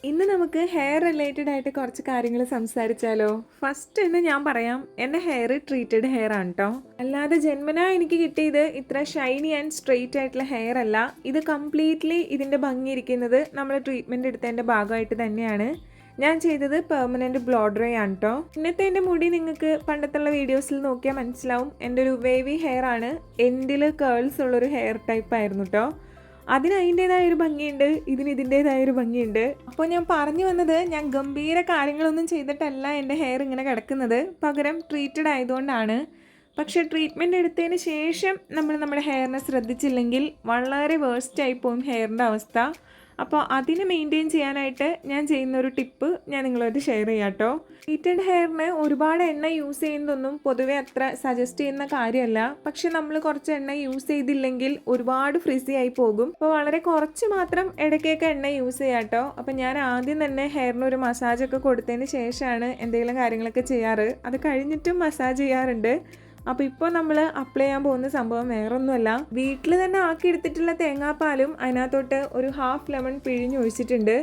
ഇന്ന് നമുക്ക് hair related ആയിട്ട് കുറച്ച് കാര്യങ്ങൾ സംസാരിച്ചാലോ? ഫസ്റ്റ് എന്ന് ഞാൻ പറയാം, എൻ്റെ ഹെയർ ട്രീറ്റഡ് ഹെയർ ആണ് കേട്ടോ. അല്ലാതെ ജന്മനാ എനിക്ക് കിട്ടിയത് ഇത്ര ഷൈനി ആൻഡ് സ്ട്രെയിറ്റ് ആയിട്ടുള്ള ഹെയർ അല്ല. ഇത് കംപ്ലീറ്റ്ലി ഇതിൻ്റെ ഭംഗിയിരിക്കുന്നത് നമ്മൾ ട്രീറ്റ്മെൻറ്റ് എടുത്തതിൻ്റെ ഭാഗമായിട്ട് തന്നെയാണ്. ഞാൻ ചെയ്തത് പെർമനൻറ്റ് ബ്ലോ ഡ്രൈ ആണ് കേട്ടോ. ഇന്നത്തെ എൻ്റെ മുടി നിങ്ങൾക്ക് പണ്ടത്തുള്ള വീഡിയോസിൽ നോക്കിയാൽ മനസ്സിലാവും. എൻ്റെ ഒരു വേവി ഹെയർ ആണ്. എൻഡിൽ കേൾസ് ഉള്ളൊരു ഹെയർ ടൈപ്പ് ആയിരുന്നു കേട്ടോ. അതിന് അതിൻ്റെതായ ഒരു ഭംഗിയുണ്ട്, ഇതിന് ഇതിൻ്റെതായ ഒരു ഭംഗിയുണ്ട്. അപ്പോൾ ഞാൻ പറഞ്ഞു വന്നത്, ഞാൻ ഗംഭീര കാര്യങ്ങളൊന്നും ചെയ്തിട്ടല്ല എൻ്റെ ഹെയർ ഇങ്ങനെ കിടക്കുന്നത്, പകരം ട്രീറ്റഡ് ആയതുകൊണ്ടാണ്. പക്ഷേ ട്രീറ്റ്മെൻറ്റ് എടുത്തതിന് ശേഷം നമ്മൾ നമ്മുടെ ഹെയറിനെ ശ്രദ്ധിച്ചില്ലെങ്കിൽ വളരെ വേഴ്സ്റ്റ് ആയി പോകും ഹെയറിൻ്റെ അവസ്ഥ. അപ്പോൾ അതിനെ മെയിൻറ്റെയിൻ ചെയ്യാനായിട്ട് ഞാൻ ചെയ്യുന്നൊരു ടിപ്പ് ഞാൻ നിങ്ങളോട് ഷെയർ ചെയ്യാം കേട്ടോ. ട്രീറ്റഡ് ഹെയറിന് ഒരുപാട് എണ്ണ യൂസ് ചെയ്യുന്നതൊന്നും പൊതുവെ അത്ര സജസ്റ്റ് ചെയ്യുന്ന കാര്യമല്ല. പക്ഷെ നമ്മൾ കുറച്ച് എണ്ണ യൂസ് ചെയ്തില്ലെങ്കിൽ ഒരുപാട് ഫ്രിസി ആയി പോകും. അപ്പോൾ വളരെ കുറച്ച് മാത്രം ഇടയ്ക്കൊക്കെ എണ്ണ യൂസ് ചെയ്യാം കേട്ടോ. അപ്പം ഞാൻ ആദ്യം തന്നെ ഹെയറിന് ഒരു മസാജൊക്കെ കൊടുത്തതിന് ശേഷമാണ് എന്തെങ്കിലും കാര്യങ്ങളൊക്കെ ചെയ്യാറ്. അത് കഴിഞ്ഞിട്ടും മസാജ് ചെയ്യാറുണ്ട്. അപ്പോൾ ഇപ്പോൾ നമ്മൾ അപ്ലൈ ചെയ്യാൻ പോകുന്ന സംഭവം വേറൊന്നുമല്ല, വീട്ടിൽ തന്നെ ആക്കിയെടുത്തിട്ടുള്ള തേങ്ങാപ്പാലും അതിനകത്തോട്ട് ഒരു ഹാഫ് ലെമൺ പിഴിഞ്ഞൊഴിച്ചിട്ടുണ്ട്.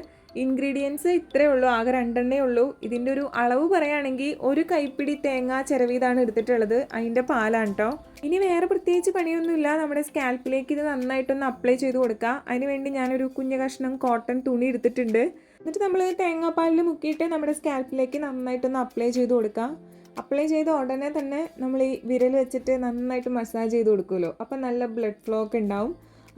ഇൻഗ്രീഡിയൻസ് ഇത്രയേ ഉള്ളൂ, ആകെ 2 ഉള്ളൂ. ഇതിൻ്റെ ഒരു അളവ് പറയുകയാണെങ്കിൽ ഒരു കൈപ്പിടി തേങ്ങ ചിരവിയതാണ് എടുത്തിട്ടുള്ളത്, അതിൻ്റെ പാലാണ് കേട്ടോ. ഇനി വേറെ പ്രത്യേകിച്ച് പണിയൊന്നുമില്ല. നമ്മുടെ സ്കാൽപ്പിലേക്ക് ഇത് നന്നായിട്ടൊന്ന് അപ്ലൈ ചെയ്ത് കൊടുക്കുക. അതിനുവേണ്ടി ഞാനൊരു കുഞ്ഞു കഷ്ണം കോട്ടൺ തുണി എടുത്തിട്ടുണ്ട്. എന്നിട്ട് നമ്മൾ തേങ്ങാപ്പാലിൽ മുക്കിയിട്ട് നമ്മുടെ സ്കാൽപ്പിലേക്ക് നന്നായിട്ടൊന്ന് അപ്ലൈ ചെയ്ത് കൊടുക്കുക. അപ്ലൈ ചെയ്ത ഉടനെ തന്നെ നമ്മൾ ഈ വിരൽ വെച്ചിട്ട് നന്നായിട്ട് മസാജ് ചെയ്ത് കൊടുക്കുമല്ലോ, അപ്പം നല്ല ബ്ലഡ് ഫ്ലോ ഒക്കെ ഉണ്ടാവും.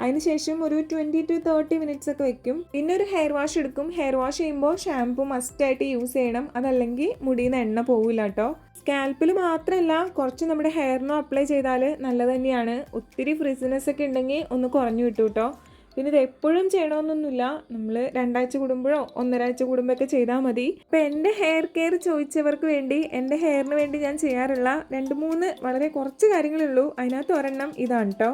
അതിനുശേഷം ഒരു 20 to 30 മിനിറ്റ്സ് ഒക്കെ വെക്കും. പിന്നെ ഒരു ഹെയർ വാഷ് എടുക്കും. ഹെയർ വാഷ് ചെയ്യുമ്പോൾ ഷാംപൂ മസ്റ്റായിട്ട് യൂസ് ചെയ്യണം, അതല്ലെങ്കിൽ മുടിയിൽ നിന്ന് എണ്ണ പോവില്ല കേട്ടോ. സ്കാൽപ്പിൽ മാത്രമല്ല, കുറച്ച് നമ്മുടെ ഹെയറിനും അപ്ലൈ ചെയ്താൽ നല്ലത് തന്നെയാണ്. ഒത്തിരി ഫ്രിസിനെസ് ഒക്കെ ഉണ്ടെങ്കിൽ ഒന്ന് കുറഞ്ഞു കിട്ടും കേട്ടോ. പിന്നെ ഇത് എപ്പോഴും ചെയ്യണമെന്നൊന്നുമില്ല, നമ്മൾ 2 ആഴ്ച കൂടുമ്പോഴോ 1.5 ആഴ്ച കൂടുമ്പോഴൊക്കെ ചെയ്താൽ മതി. ഇപ്പോൾ എൻ്റെ ഹെയർ കെയർ ചോദിച്ചവർക്ക് വേണ്ടി, എൻ്റെ ഹെയറിന് വേണ്ടി ഞാൻ ചെയ്യാറുള്ള 2-3 വളരെ കുറച്ച് കാര്യങ്ങളുള്ളൂ. അതിനകത്ത് ഒരെണ്ണം ഇതാണ് കേട്ടോ.